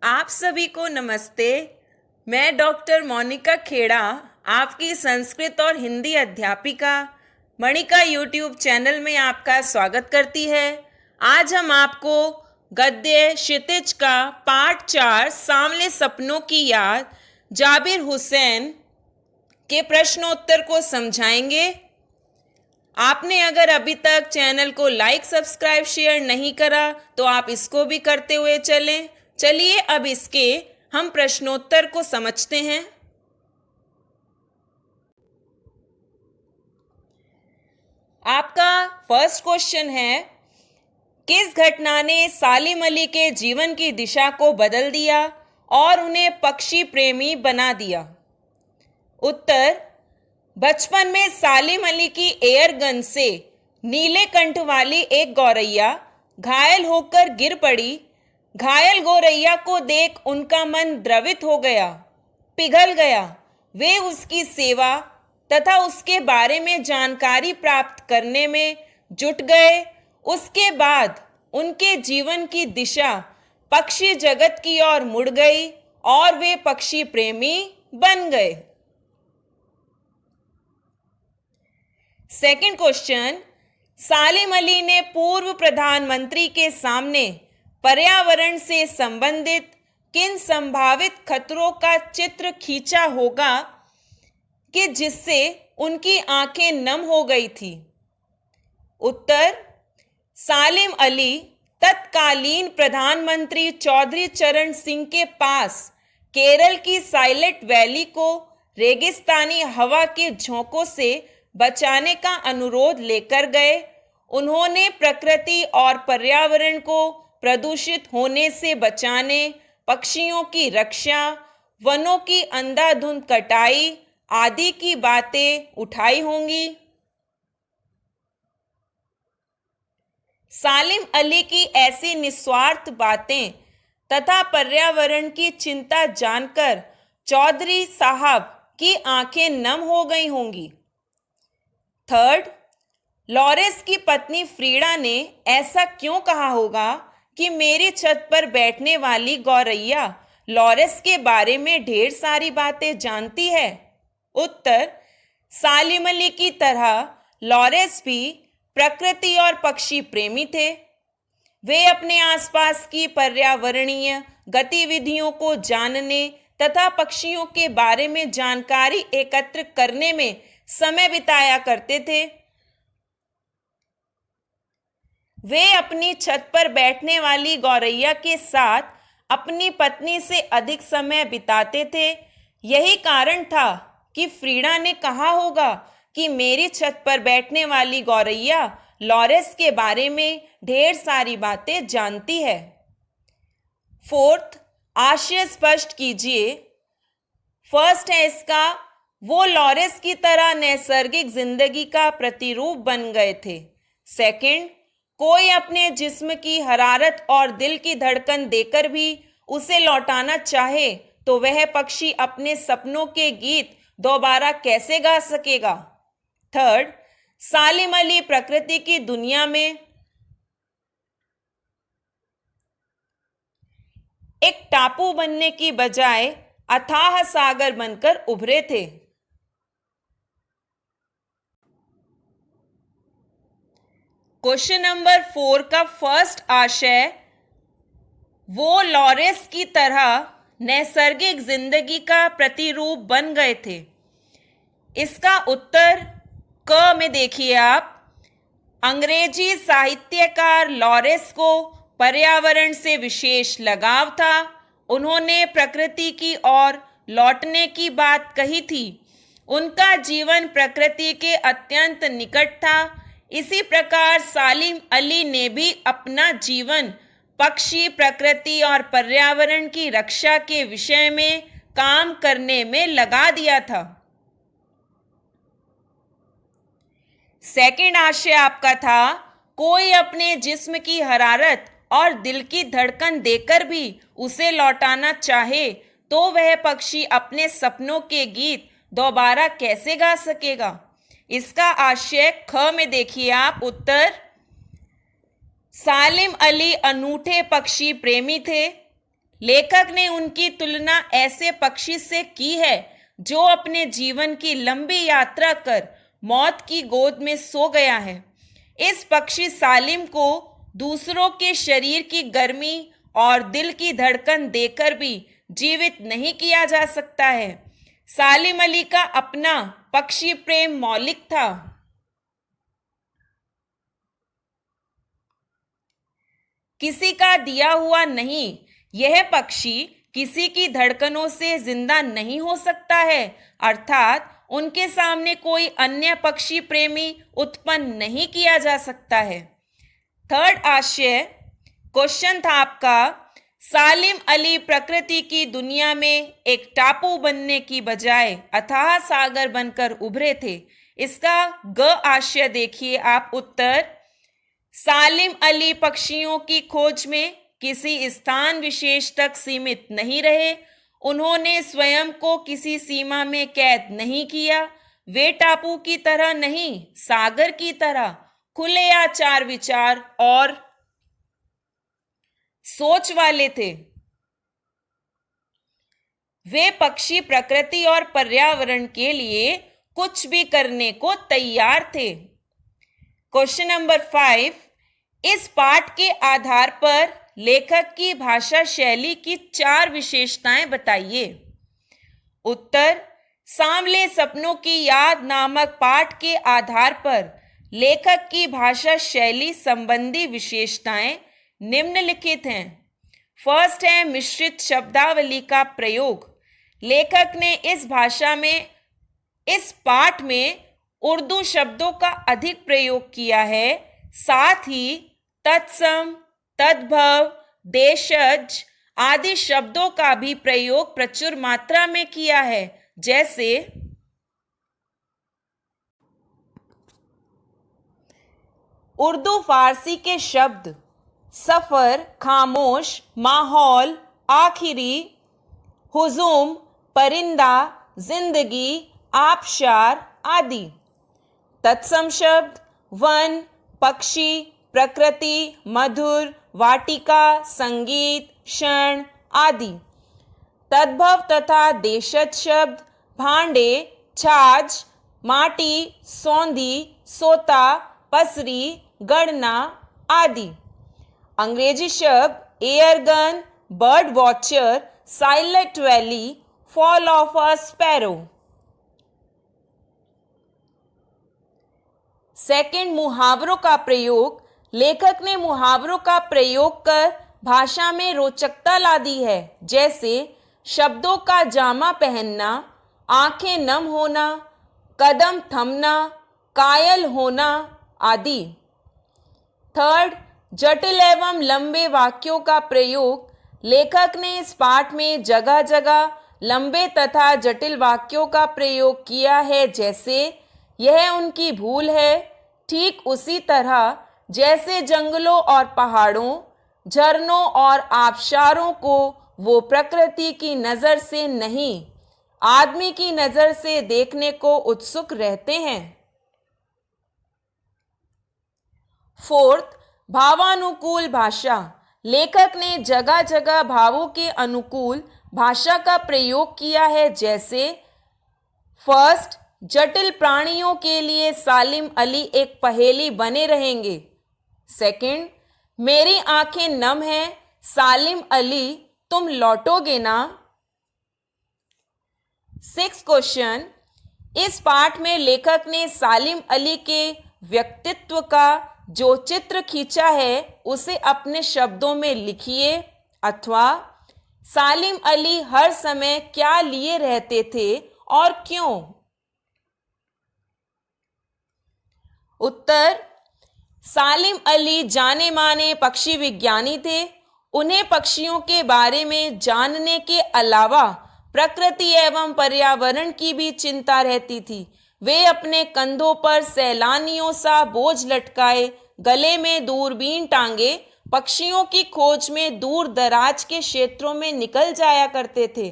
आप सभी को नमस्ते। मैं डॉक्टर मोनिका खेड़ा, आपकी संस्कृत और हिंदी अध्यापिका मणिका यूट्यूब चैनल में आपका स्वागत करती है। आज हम आपको गद्य क्षितिज का पाठ 4 सांवले सपनों की याद जाबिर हुसैन के प्रश्नोत्तर को समझाएंगे। आपने अगर अभी तक चैनल को लाइक, सब्सक्राइब, शेयर नहीं करा तो आप इसको भी करते हुए चलें। चलिए अब इसके हम प्रश्नोत्तर को समझते हैं। आपका फर्स्ट क्वेश्चन है, किस घटना ने सालिम अली के जीवन की दिशा को बदल दिया और उन्हें पक्षी प्रेमी बना दिया? उत्तर, बचपन में सालिम अली की एयर गन से नीले कंठ वाली एक गौरैया घायल होकर गिर पड़ी। घायल गौरैया को देख उनका मन द्रवित हो गया, पिघल गया। वे उसकी सेवा तथा उसके बारे में जानकारी प्राप्त करने में जुट गए। उसके बाद उनके जीवन की दिशा पक्षी जगत की ओर मुड़ गई और वे पक्षी प्रेमी बन गए। सेकंड क्वेश्चन, सालिम अली ने पूर्व प्रधानमंत्री के सामने पर्यावरण से संबंधित किन संभावित खतरों का चित्र खींचा होगा कि जिससे उनकी आंखें नम हो गई थी? उत्तर, सालिम अली तत्कालीन प्रधानमंत्री चौधरी चरण सिंह के पास केरल की साइलेंट वैली को रेगिस्तानी हवा के झोंकों से बचाने का अनुरोध लेकर गए। उन्होंने प्रकृति और पर्यावरण को प्रदूषित होने से बचाने, पक्षियों की रक्षा, वनों की अंधाधुंध कटाई आदि की बातें उठाई होंगी। सालिम अली की ऐसी निस्वार्थ बातें तथा पर्यावरण की चिंता जानकर चौधरी साहब की आंखें नम हो गई होंगी। थर्ड, लॉरेंस की पत्नी फ्रीडा ने ऐसा क्यों कहा होगा कि मेरी छत पर बैठने वाली गौरैया लॉरेंस के बारे में ढेर सारी बातें जानती है? उत्तर, सालिम अली की तरह लॉरेंस भी प्रकृति और पक्षी प्रेमी थे। वे अपने आसपास की पर्यावरणीय गतिविधियों को जानने तथा पक्षियों के बारे में जानकारी एकत्र करने में समय बिताया करते थे। वे अपनी छत पर बैठने वाली गौरैया के साथ अपनी पत्नी से अधिक समय बिताते थे। यही कारण था कि फ्रीडा ने कहा होगा कि मेरी छत पर बैठने वाली गौरैया लॉरेंस के बारे में ढेर सारी बातें जानती है। फोर्थ, आशय स्पष्ट कीजिए। फर्स्ट है इसका, वो लॉरेंस की तरह नैसर्गिक जिंदगी का प्रतिरूप बन गए थे। सेकंड, कोई अपने जिस्म की हरारत और दिल की धड़कन देकर भी उसे लौटाना चाहे तो वह पक्षी अपने सपनों के गीत दोबारा कैसे गा सकेगा? थर्ड, सालिम अली प्रकृति की दुनिया में एक टापू बनने की बजाय अथाह सागर बनकर उभरे थे। क्वेश्चन नंबर 4 का फर्स्ट आशय, वो लॉरेंस की तरह नैसर्गिक जिंदगी का प्रतिरूप बन गए थे। इसका उत्तर क में देखिए आप। अंग्रेजी साहित्यकार लॉरेंस को पर्यावरण से विशेष लगाव था। उन्होंने प्रकृति की ओर लौटने की बात कही थी। उनका जीवन प्रकृति के अत्यंत निकट था। इसी प्रकार सालिम अली ने भी अपना जीवन पक्षी, प्रकृति और पर्यावरण की रक्षा के विषय में काम करने में लगा दिया था। सेकंड आशय आपका था, कोई अपने जिस्म की हरारत और दिल की धड़कन देकर भी उसे लौटाना चाहे तो वह पक्षी अपने सपनों के गीत दोबारा कैसे गा सकेगा? इसका आशय ख में देखिए आप। उत्तर, सालिम अली अनूठे पक्षी प्रेमी थे। लेखक ने उनकी तुलना ऐसे पक्षी से की है जो अपने जीवन की लंबी यात्रा कर मौत की गोद में सो गया है। इस पक्षी सालिम को दूसरों के शरीर की गर्मी और दिल की धड़कन देकर भी जीवित नहीं किया जा सकता है। सालिम अली का अपना पक्षी प्रेम मौलिक था। किसी का दिया हुआ नहीं, यह पक्षी किसी की धड़कनों से जिंदा नहीं हो सकता है, अर्थात उनके सामने कोई अन्य पक्षी प्रेमी उत्पन्न नहीं किया जा सकता है। थर्ड आशय क्वेश्चन था आपका, सालिम अली प्रकृति की दुनिया में एक टापू बनने की बजाय अथाह सागर बनकर उभरे थे। इसका ग आशय देखिए आप। उत्तर, सालिम अली पक्षियों की खोज में किसी स्थान विशेष तक सीमित नहीं रहे। उन्होंने स्वयं को किसी सीमा में कैद नहीं किया। वे टापू की तरह नहीं, सागर की तरह खुले आचार विचार और सोच वाले थे। वे पक्षी प्रकृति और पर्यावरण के लिए कुछ भी करने को तैयार थे। क्वेश्चन नंबर 5, इस पाठ के आधार पर लेखक की भाषा शैली की 4 विशेषताएं बताइए। उत्तर, सांवले सपनों की याद नामक पाठ के आधार पर लेखक की भाषा शैली संबंधी विशेषताएं निम्नलिखित हैं। फर्स्ट है मिश्रित शब्दावली का प्रयोग। लेखक ने इस भाषा में, इस पाठ में उर्दू शब्दों का अधिक प्रयोग किया है। साथ ही तत्सम, तद्भव, देशज आदि शब्दों का भी प्रयोग प्रचुर मात्रा में किया है। जैसे उर्दू फारसी के शब्द सफर, खामोश, माहौल, आखिरी, हुजूम, परिंदा, जिंदगी, आबशार आदि। तत्सम शब्द वन, पक्षी, प्रकृति, मधुर, वाटिका, संगीत, क्षण आदि। तद्भव तथा देशज शब्द भांडे, छाछ, माटी, सौंधी, सोता, पसरी, गणना आदि। अंग्रेजी शब्द airgun, bird watcher, Silent Valley, fall of a sparrow. Second, मुहावरों का प्रयोग। लेखक ने मुहावरों का प्रयोग कर भाषा में रोचकता ला दी है। जैसे शब्दों का जामा पहनना, आंखें नम होना, कदम थमना, कायल होना आदि। थर्ड, जटिल एवं लंबे वाक्यों का प्रयोग। लेखक ने इस पाठ में जगह जगह लंबे तथा जटिल वाक्यों का प्रयोग किया है। जैसे यह उनकी भूल है, ठीक उसी तरह जैसे जंगलों और पहाड़ों, झरनों और आबशारों को वो प्रकृति की नज़र से नहीं, आदमी की नज़र से देखने को उत्सुक रहते हैं। फोर्थ, भावानुकूल भाषा। लेखक ने जगह जगह भावों के अनुकूल भाषा का प्रयोग किया है। जैसे फर्स्ट, जटिल प्राणियों के लिए सालिम अली एक पहेली बने रहेंगे। सेकंड, मेरी आंखें नम हैं, सालिम अली तुम लौटोगे ना। 6 क्वेश्चन, इस पाठ में लेखक ने सालिम अली के व्यक्तित्व का जो चित्र खींचा है उसे अपने शब्दों में लिखिए, अथवा सालिम अली हर समय क्या लिए रहते थे और क्यों। उत्तर, सालिम अली जाने माने पक्षी विज्ञानी थे। उन्हें पक्षियों के बारे में जानने के अलावा प्रकृति एवं पर्यावरण की भी चिंता रहती थी। वे अपने कंधों पर सैलानियों सा बोझ लटकाए, गले में दूरबीन टांगे पक्षियों की खोज में दूर दराज के क्षेत्रों में निकल जाया करते थे।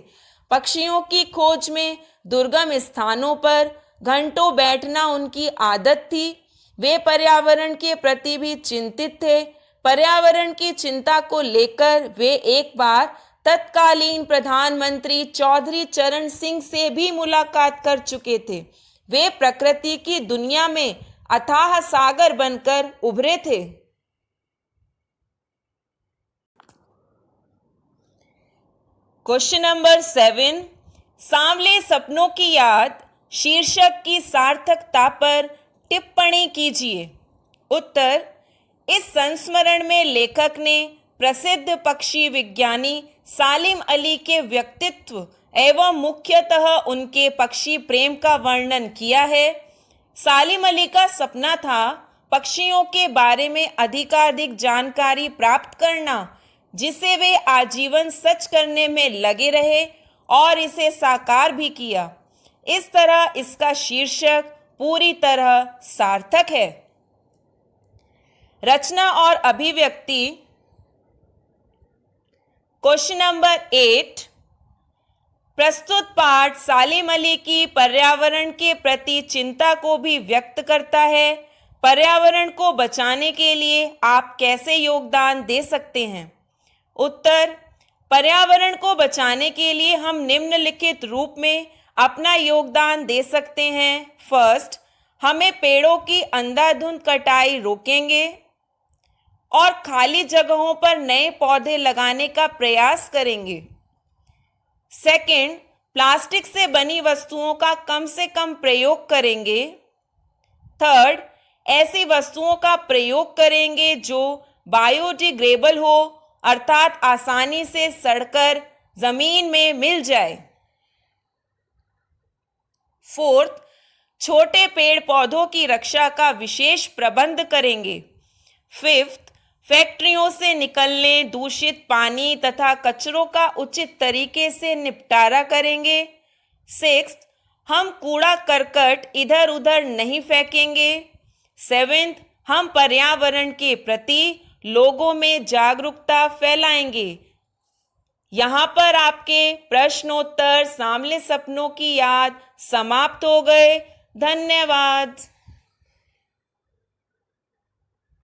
पक्षियों की खोज में दुर्गम स्थानों पर घंटों बैठना उनकी आदत थी। वे पर्यावरण के प्रति भी चिंतित थे। पर्यावरण की चिंता को लेकर वे एक बार तत्कालीन प्रधानमंत्री चौधरी चरण सिंह से भी मुलाकात कर चुके थे। वे प्रकृति की दुनिया में अथाह सागर बनकर उभरे थे। क्वेश्चन नंबर 7, सांवले सपनों की याद शीर्षक की सार्थकता पर टिप्पणी कीजिए। उत्तर, इस संस्मरण में लेखक ने प्रसिद्ध पक्षी विज्ञानी सालिम अली के व्यक्तित्व एवं मुख्यतः उनके पक्षी प्रेम का वर्णन किया है। सालिम अली का सपना था पक्षियों के बारे में अधिकाधिक जानकारी प्राप्त करना, जिसे वे आजीवन सच करने में लगे रहे और इसे साकार भी किया। इस तरह इसका शीर्षक पूरी तरह सार्थक है। रचना और अभिव्यक्ति। क्वेश्चन नंबर 8, प्रस्तुत पाठ सालिम अली की पर्यावरण के प्रति चिंता को भी व्यक्त करता है। पर्यावरण को बचाने के लिए आप कैसे योगदान दे सकते हैं? उत्तर, पर्यावरण को बचाने के लिए हम निम्नलिखित रूप में अपना योगदान दे सकते हैं। फर्स्ट, हमें पेड़ों की अंधाधुंध कटाई रोकेंगे और खाली जगहों पर नए पौधे लगाने का प्रयास करेंगे। सेकंड, प्लास्टिक से बनी वस्तुओं का कम से कम प्रयोग करेंगे। थर्ड, ऐसी वस्तुओं का प्रयोग करेंगे जो बायोडिग्रेडेबल हो, अर्थात आसानी से सड़कर जमीन में मिल जाए। फोर्थ, छोटे पेड़ पौधों की रक्षा का विशेष प्रबंध करेंगे। फिफ्थ, फैक्ट्रियों से निकलने दूषित पानी तथा कचरों का उचित तरीके से निपटारा करेंगे। सिक्स्थ, हम कूड़ा करकट इधर उधर नहीं फेंकेंगे। सेवेंथ, हम पर्यावरण के प्रति लोगों में जागरूकता फैलाएंगे। यहाँ पर आपके प्रश्नोत्तर सांवले सपनों की याद समाप्त हो गए। धन्यवाद।